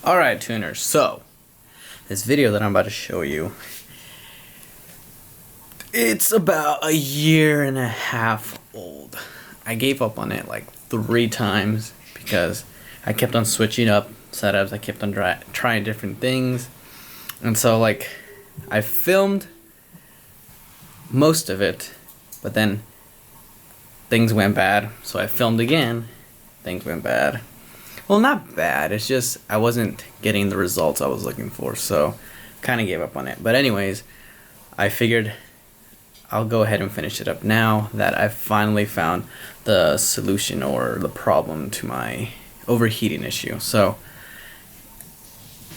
Alright, tuners, so this video that I'm about to show you, it's about a year and a half old. I gave up on it like 3 times because I kept on switching up setups, I kept on trying different things, and so like I filmed most of it, but then things went bad, so I filmed again, things went bad. Well, not bad, it's just I wasn't getting the results I was looking for, so kind of gave up on it. But anyways, I figured I'll go ahead and finish it up now that I've finally found the solution or the problem to my overheating issue. So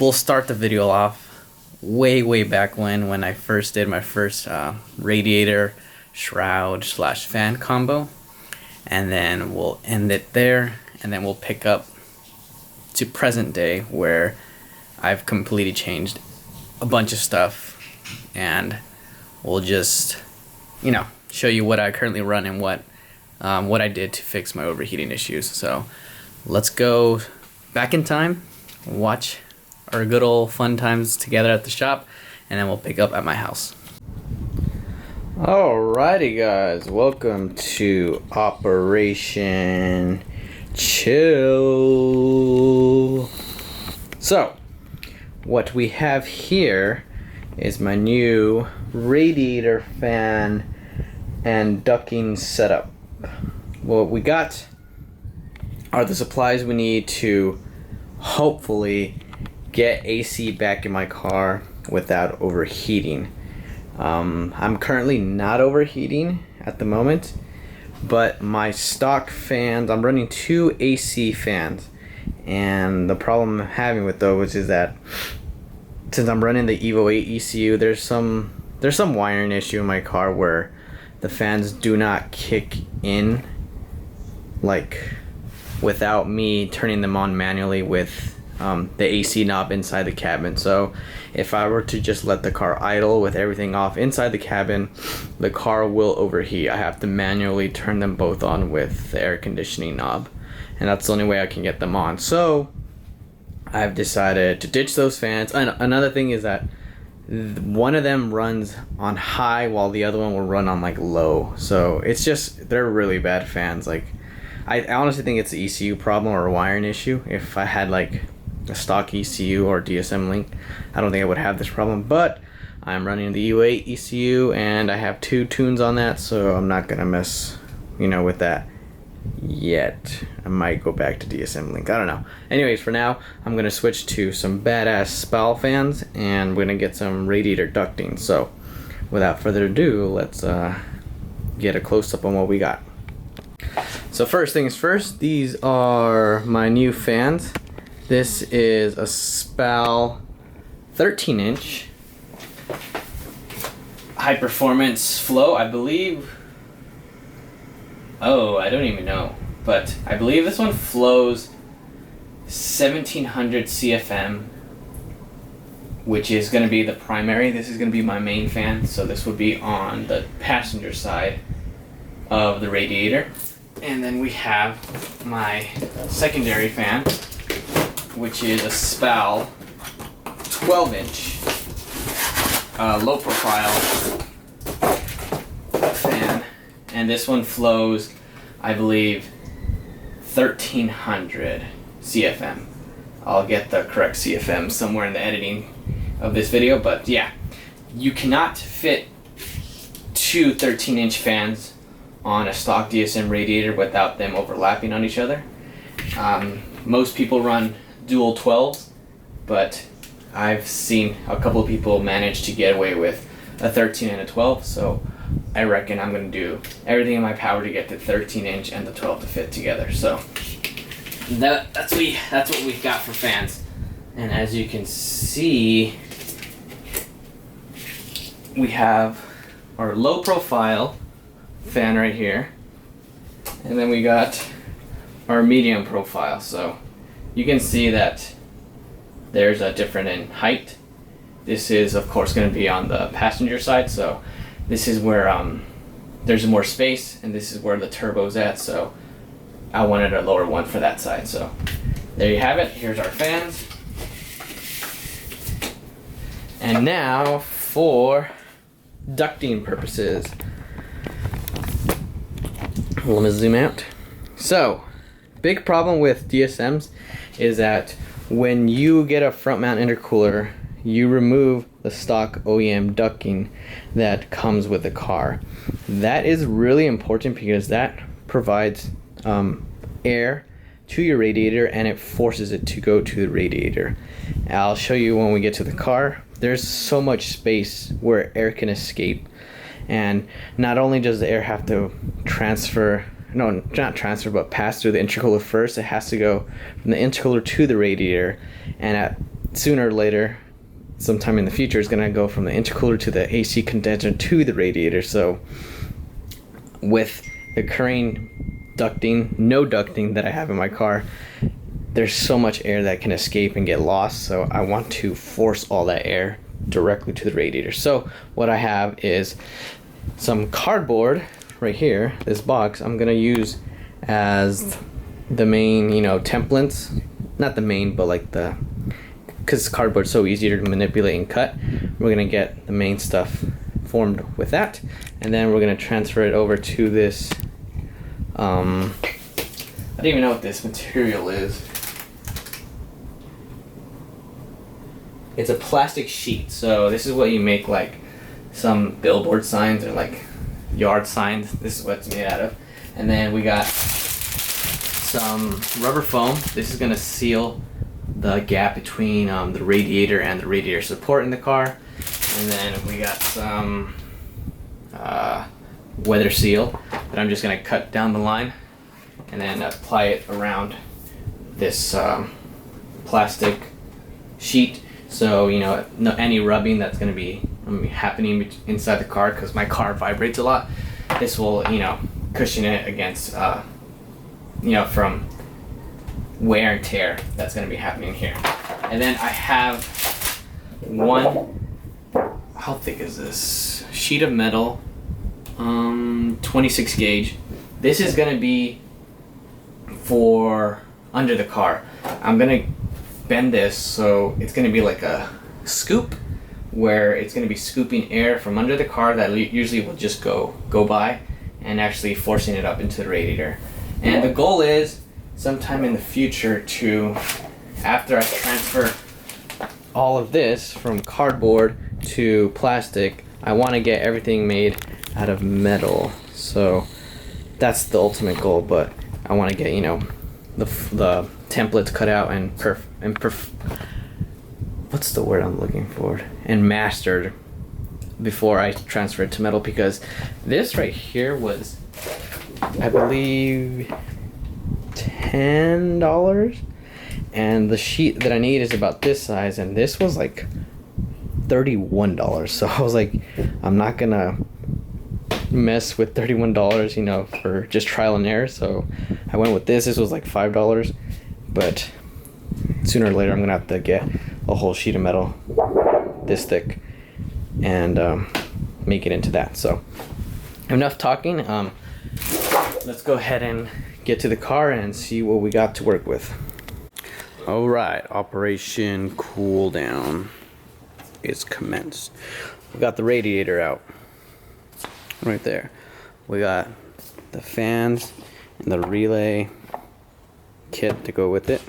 we'll start the video off way back when I first did my first radiator shroud slash fan combo, and then we'll end it there, and then we'll pick up to present day where I've completely changed a bunch of stuff, and we'll just, you know, show you what I currently run and what I did to fix my overheating issues. So let's go back in time, watch our good old fun times together at the shop, and then we'll pick up at my house. Alrighty guys, welcome to Operation Chill. So what we have here is my new radiator fan and ducting setup. What we got are the supplies we need to hopefully get AC back in my car without overheating. I'm currently not overheating at the moment, but my stock fans, I'm running 2 AC fans, and the problem I'm having with those is that since I'm running the Evo 8 ECU, there's some wiring issue in my car where the fans do not kick in, like without me turning them on manually with the AC knob inside the cabin. So if I were to just let the car idle with everything off inside the cabin, the car will overheat. I have to manually turn them both on with the air conditioning knob, and that's the only way I can get them on. So I've decided to ditch those fans. And another thing is that one of them runs on high while the other one will run on like low. So it's just, they're really bad fans. Like I honestly think it's the ECU problem or a wiring issue. If I had like a stock ECU or DSM link, I don't think I would have this problem, but I'm running the Evo 8 ECU and I have 2 tunes on that, so I'm not gonna mess, with that yet. I might go back to DSM link, I don't know. Anyways, for now I'm gonna switch to some badass Spal fans and we're gonna get some radiator ducting. So without further ado, let's get a close-up on what we got. So first things first, these are my new fans. This is a Spal 13-inch high performance flow, I believe. Oh, I don't even know, but I believe this one flows 1700 CFM, which is going to be the primary. This is going to be my main fan, so this would be on the passenger side of the radiator. And then we have my secondary fan, which is a Spal 12-inch low profile fan, and this one flows, I believe, 1300 CFM. I'll get the correct CFM somewhere in the editing of this video, but yeah, you cannot fit 2 13-inch fans on a stock DSM radiator without them overlapping on each other. Most people run dual 12s, but I've seen a couple of people manage to get away with a 13 and a 12, so I reckon I'm going to do everything in my power to get the 13-inch and the 12 to fit together. So that's what we've got for fans. And as you can see, we have our low profile fan right here, and then we got our medium profile. So you can see that there's a difference in height. This is of course going to be on the passenger side, so this is where there's more space, and this is where the turbo's at, so I wanted a lower one for that side. So there you have it. Here's our fans. And now for ducting purposes. Let me zoom out. So, big problem with DSMs is that when you get a front mount intercooler, you remove the stock OEM ducting that comes with the car. That is really important because that provides air to your radiator and it forces it to go to the radiator. I'll show you when we get to the car. There's so much space where air can escape, and not only does the air have to transfer, no, not transfer, but pass through the intercooler first, it has to go from the intercooler to the radiator, and sooner or later, sometime in the future, it's going to go from the intercooler to the AC condenser to the radiator. So with the current no ducting that I have in my car, there's so much air that can escape and get lost, so I want to force all that air directly to the radiator. So what I have is some cardboard right here, this box I'm gonna use as the main, templates. Not the main, but like because cardboard's so easier to manipulate and cut, we're gonna get the main stuff formed with that, and then we're gonna transfer it over to this I don't even know what this material is. It's a plastic sheet, so this is what you make like some billboard signs or like yard signs. This is what it's made out of. And then we got some rubber foam. This is gonna seal the gap between the radiator and the radiator support in the car. And then we got some weather seal that I'm just gonna cut down the line and then apply it around this plastic sheet. So no any rubbing that's gonna be happening inside the car, because my car vibrates a lot. This will cushion it against from wear and tear that's gonna be happening here. And then I have one, how thick is this? Sheet of metal, 26 gauge. This is gonna be for under the car. I'm gonna bend this so it's gonna be like a scoop, where it's gonna be scooping air from under the car that usually will just go by and actually forcing it up into the radiator. And the goal is sometime in the future to, after I transfer all of this from cardboard to plastic, I want to get everything made out of metal. So that's the ultimate goal, but I want to get the templates cut out and what's the word I'm looking for, and mastered before I transfer it to metal, because this right here was, I believe, $10, and the sheet that I need is about this size, and this was like $31. So I was like, I'm not gonna mess with $31 for just trial and error. So I went with this. This was like $5, but sooner or later I'm gonna have to get a whole sheet of metal this thick and make it into that. So enough talking. Let's go ahead and get to the car and see what we got to work with. All right, Operation Cool Down is commenced. We got the radiator out right there. We got the fans and the relay kit to go with it.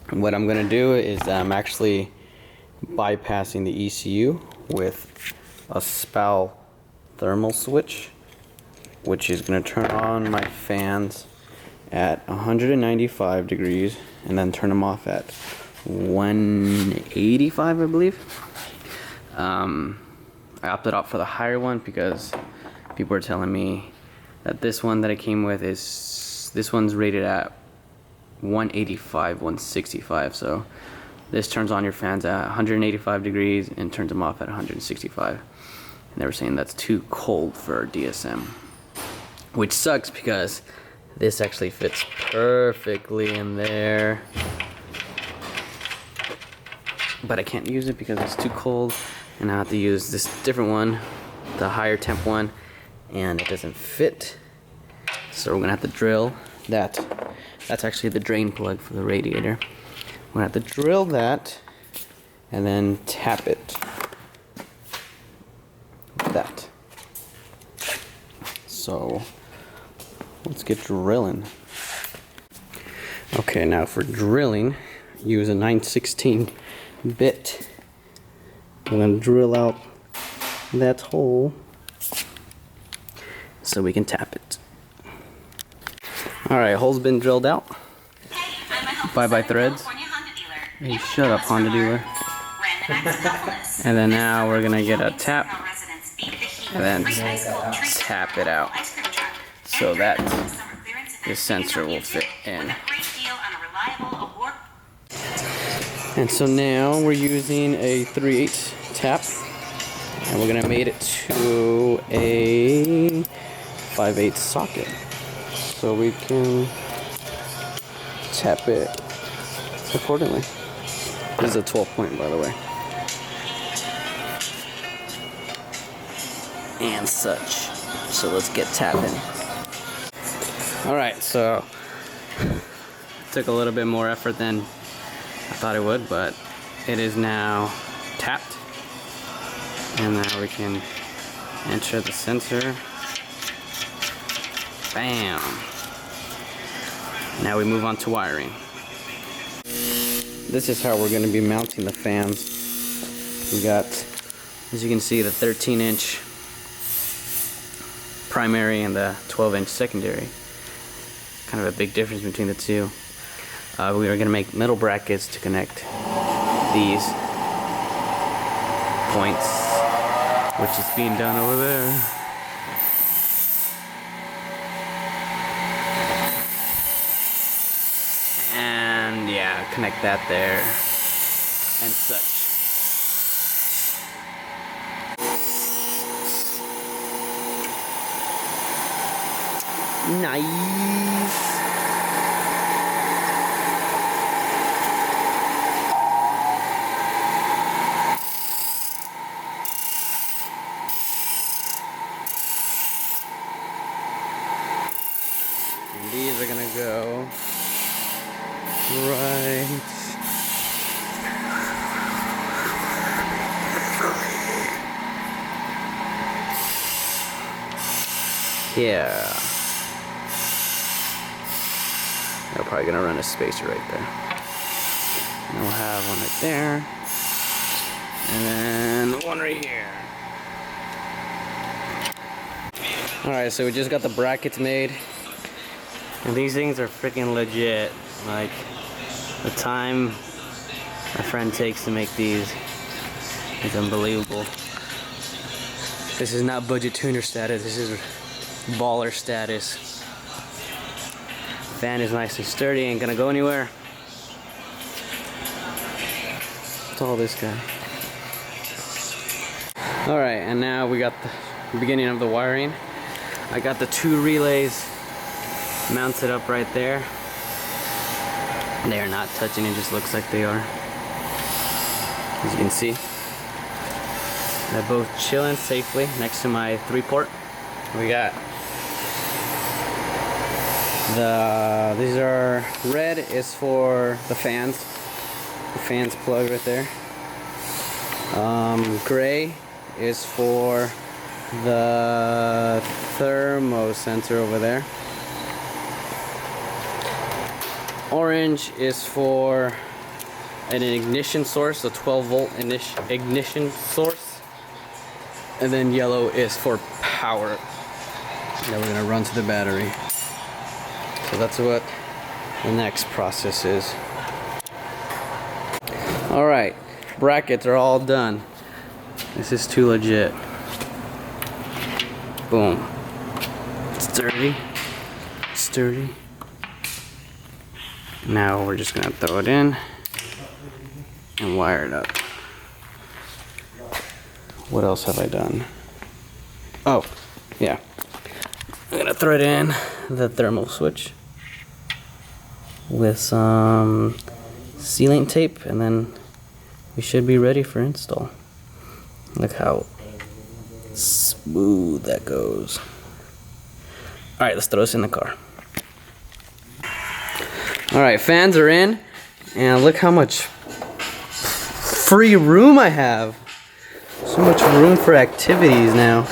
And what I'm gonna do is I'm actually bypassing the ECU with a Spal thermal switch, which is gonna turn on my fans at 195 degrees and then turn them off at 185, I believe. I opted out for the higher one because people are telling me that this one that I came with this one's rated at 185, 165. So this turns on your fans at 185 degrees and turns them off at 165. And they were saying that's too cold for DSM, which sucks because this actually fits perfectly in there. But I can't use it because it's too cold, and I have to use this different one, the higher temp one, and it doesn't fit. So we're gonna have to drill that. That's actually the drain plug for the radiator. We're gonna have to drill that and then tap it like that. So let's get drilling. Okay, now for drilling, use a 9/16 bit. I'm gonna drill out that hole so we can tap it. Alright, hole's been drilled out. Bye-bye threads. Hey, shut up, Honda dealer. And then now we're gonna get a tap and then tap it out so that the sensor will fit in. And so now we're using a 3/8 tap, and we're gonna mate it to a 5/8 socket so we can tap it accordingly. This is a 12-point, by the way. And such. So let's get tapping. Alright, so it took a little bit more effort than I thought it would, but it is now tapped. And now we can enter the sensor. Bam! Now we move on to wiring. This is how we're going to be mounting the fans. We got, as you can see, the 13-inch primary and the 12-inch secondary. Kind of a big difference between the two. We are going to make metal brackets to connect these points, which is being done over there. And yeah, connect that there and such. Nice. And these are gonna go right here. They're probably gonna run a spacer right there. And we'll have one right there, and then one right here. Alright, so we just got the brackets made, and these things are freaking legit. Like, the time my friend takes to make these is unbelievable. This is not budget tuner status, this is baller status. Fan is nice and sturdy, ain't gonna go anywhere. What's all this guy? Alright, and now we got the beginning of the wiring. I got the 2 relays mounted up right there. They are not touching, it just looks like they are. As you can see, they're both chilling safely next to my 3-port. We got these are red is for the fans plug right there. Gray is for the thermo sensor over there. Orange is for an ignition source, a 12-volt ignition source. And then yellow is for power that we're gonna run to the battery. So that's what the next process is. Alright, brackets are all done. This is too legit. Boom. Sturdy. Sturdy. Now we're just gonna throw it in and wire it up. What else have I done? Oh, yeah. I'm gonna thread in the thermal switch with some sealant tape, and then we should be ready for install. Look how smooth that goes. Alright, let's throw this in the car. Alright, fans are in, and look how much free room I have. So much room for activities now.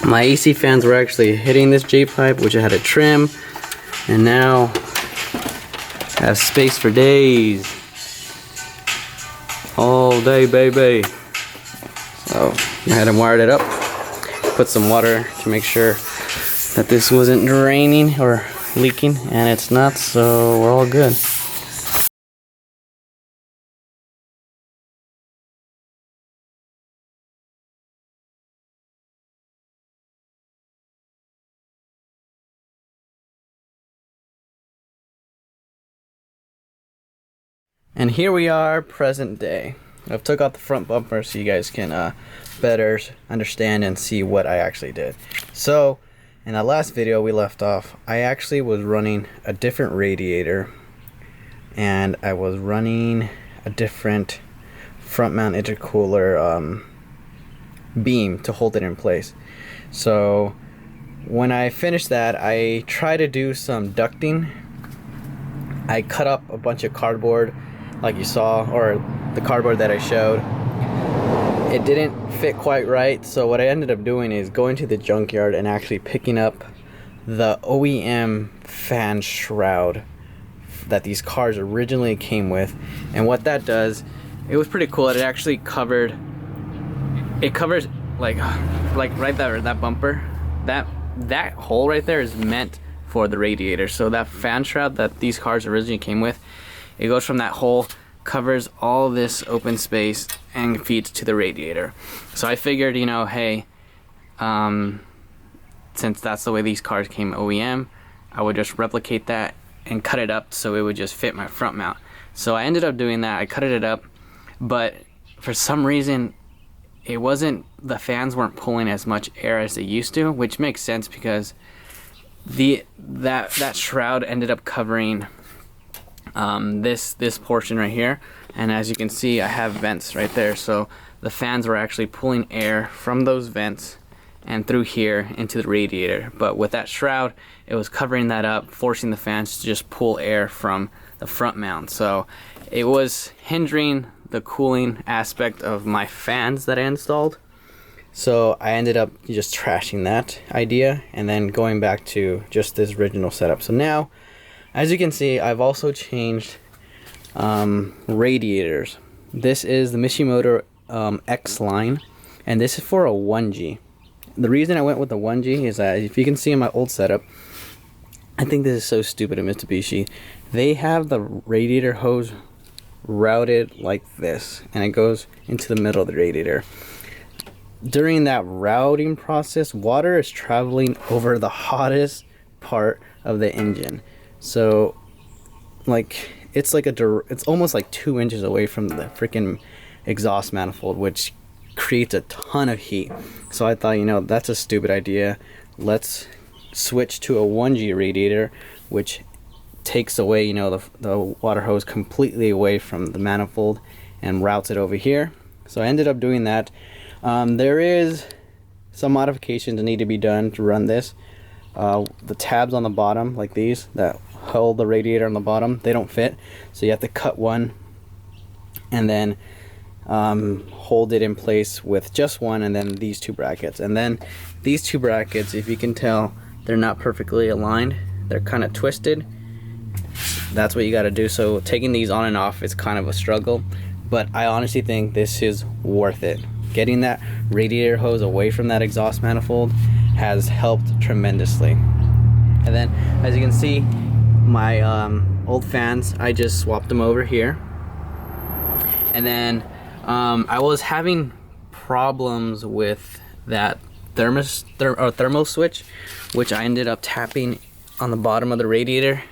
My AC fans were actually hitting this J-pipe, which I had to trim, and now I have space for days. All day, baby. So I had him wired it up, put some water to make sure that this wasn't draining or leaking, and it's not, so we're all good. And here we are, present day. I've took out the front bumper so you guys can better understand and see what I actually did. So, in the last video we left off, I actually was running a different radiator, and I was running a different front mount intercooler beam to hold it in place. So, when I finished that, I tried to do some ducting. I cut up a bunch of cardboard like you saw, or the cardboard that I showed. It didn't fit quite right, so what I ended up doing is going to the junkyard and actually picking up the OEM fan shroud that these cars originally came with. And what that does, it was pretty cool. It actually covers like right there, that bumper, that hole right there is meant for the radiator. So that fan shroud that these cars originally came with, it goes from that hole, covers all this open space, and feeds to the radiator. So I figured, you know, hey, since that's the way these cars came OEM, I would just replicate that and cut it up so it would just fit my front mount. So I ended up doing that. I cut it up, but for some reason, the fans weren't pulling as much air as they used to, which makes sense because that shroud ended up covering this portion right here, and as you can see, I have vents right there, so the fans were actually pulling air from those vents and through here into the radiator. But with that shroud, it was covering that up, forcing the fans to just pull air from the front mount. So it was hindering the cooling aspect of my fans that I installed. So I ended up just trashing that idea and then going back to just this original setup. So now, as you can see, I've also changed radiators. This is the Mishimoto X line, and this is for a 1G. The reason I went with the 1G is that, if you can see in my old setup, I think this is so stupid at Mitsubishi. They have the radiator hose routed like this, and it goes into the middle of the radiator. During that routing process, water is traveling over the hottest part of the engine. So, like, it's almost like 2 inches away from the freaking exhaust manifold, which creates a ton of heat. So I thought, you know, that's a stupid idea. Let's switch to a 1G radiator, which takes away, you know, the water hose completely away from the manifold and routes it over here. So I ended up doing that. There is some modifications that need to be done to run this. The tabs on the bottom, like these, that hold the radiator on the bottom, they don't fit, so you have to cut one and then hold it in place with just one, and then these two brackets. And then these two brackets, if you can tell, they're not perfectly aligned, they're kind of twisted. That's what you got to do. So taking these on and off is kind of a struggle, but I honestly think this is worth it. Getting that radiator hose away from that exhaust manifold has helped tremendously. And then, as you can see, my old fans, I just swapped them over here. And then I was having problems with that thermal switch, which I ended up tapping on the bottom of the radiator.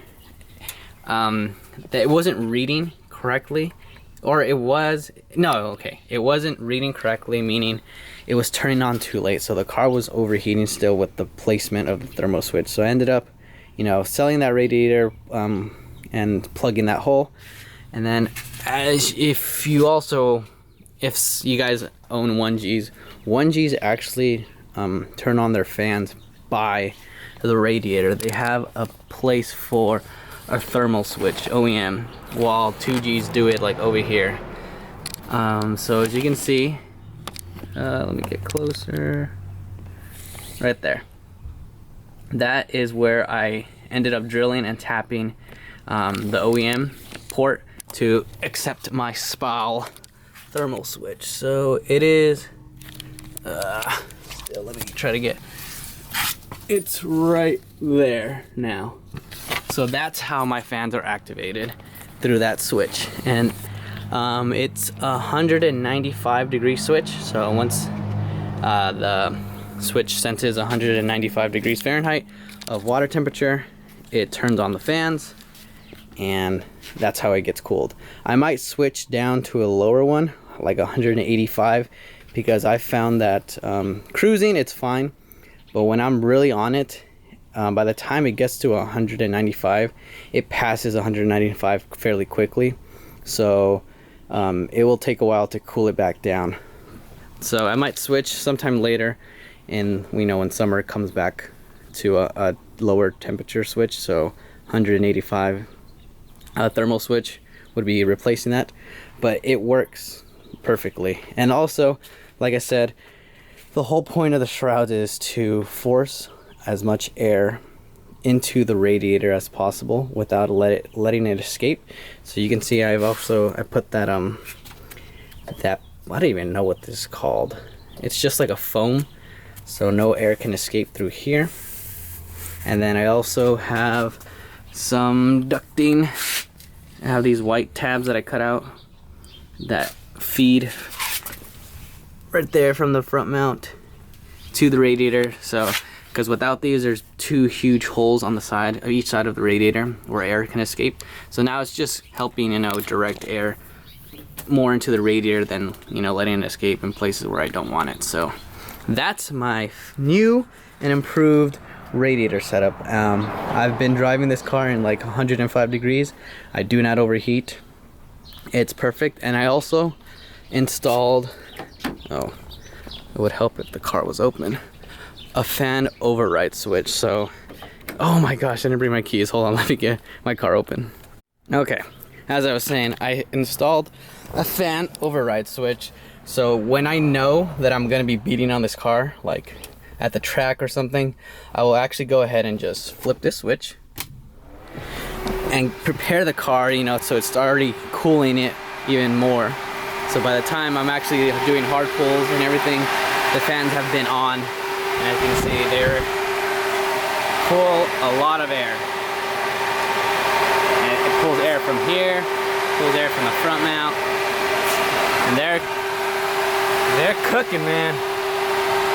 That it wasn't reading correctly, or it wasn't reading correctly, meaning it was turning on too late, so the car was overheating still with the placement of the thermal switch. So I ended up, you know, selling that radiator and plugging that hole. And then, if you guys own 1Gs actually turn on their fans by the radiator. They have a place for a thermal switch OEM, while 2Gs do it like over here. So as you can see, let me get closer. Right there. That is where I ended up drilling and tapping the OEM port to accept my Spal thermal switch. So it is, still, let me try to get, it's right there now. So that's how my fans are activated, through that switch. And it's a 195 degree switch. So once the switch senses 195 degrees Fahrenheit of water temperature, it turns on the fans, and that's how it gets cooled. I might switch down to a lower one, like 185, because I found that cruising it's fine, but when I'm really on it, by the time it gets to 195, it passes 195 fairly quickly. So it will take a while to cool it back down. So I might switch sometime later, and we know when summer comes back to a lower temperature switch. So 185 thermal switch would be replacing that, but it works perfectly. And also, like I said, the whole point of the shroud is to force as much air into the radiator as possible without letting it escape. So you can see I put that that, I don't even know what this is called. It's just like a foam, so no air can escape through here. And then I also have some ducting. I have these white tabs that I cut out that feed right there from the front mount to the radiator. So because without these, there's two huge holes on the side of each side of the radiator where air can escape. So now it's just helping, you know, direct air more into the radiator than, you know, letting it escape in places where I don't want it. So that's my new and improved radiator setup. I've been driving this car in like 105 degrees. I do not overheat. It's perfect. And I also installed, oh, it would help if the car was open, a fan override switch. So, oh my gosh, I didn't bring my keys. Hold on, let me get my car open. Okay, as I was saying, I installed a fan override switch. So when I know that I'm gonna be beating on this car, like at the track or something, I will actually go ahead and just flip this switch and prepare the car, you know, so it's already cooling it even more. So by the time I'm actually doing hard pulls and everything, the fans have been on. And as you can see, they're pull a lot of air. And it pulls air from here, pulls air from the front mount, and they're cooking, man.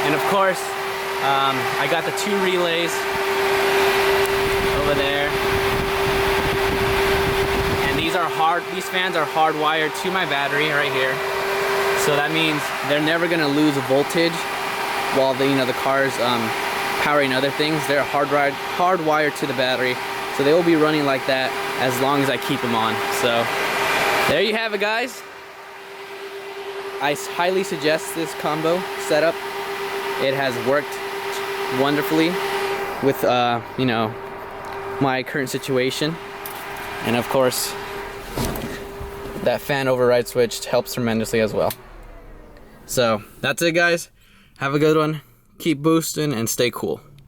And of course, I got the two relays over there, and these fans are hardwired to my battery right here. So that means they're never gonna lose voltage while the car's powering other things. They're hardwired to the battery, so they will be running like that as long as I keep them on. So there you have it, guys. I highly suggest this combo setup. It has worked wonderfully with my current situation, and of course that fan override switch helps tremendously as well. So that's it, guys. Have a good one. Keep boosting and stay cool.